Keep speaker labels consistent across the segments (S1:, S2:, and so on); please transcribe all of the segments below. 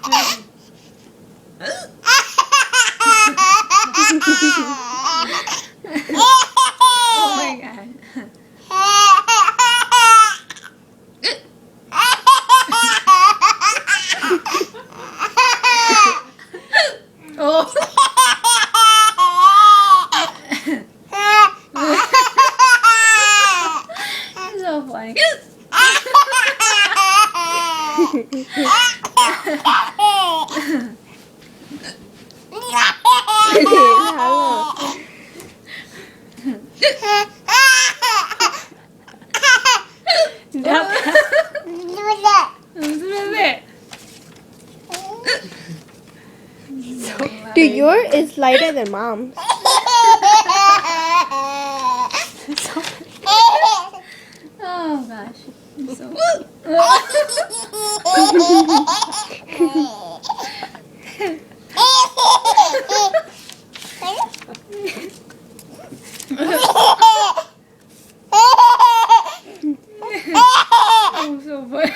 S1: Oh my god. Oh. So funny.
S2: Dude, yours is lighter than mom's.
S1: Oh gosh. I'm so I'm so funny.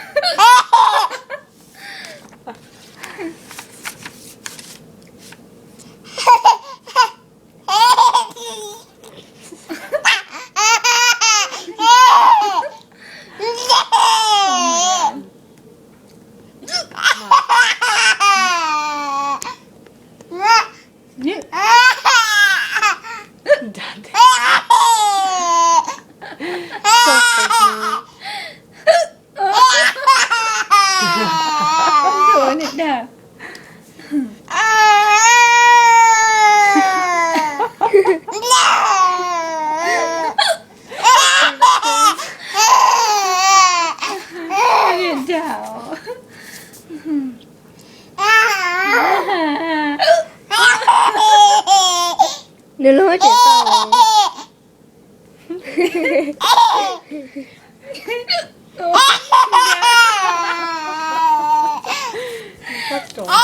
S1: Doon it na. Ayun daw.
S2: Nuluhod siya tao.
S1: What's going on?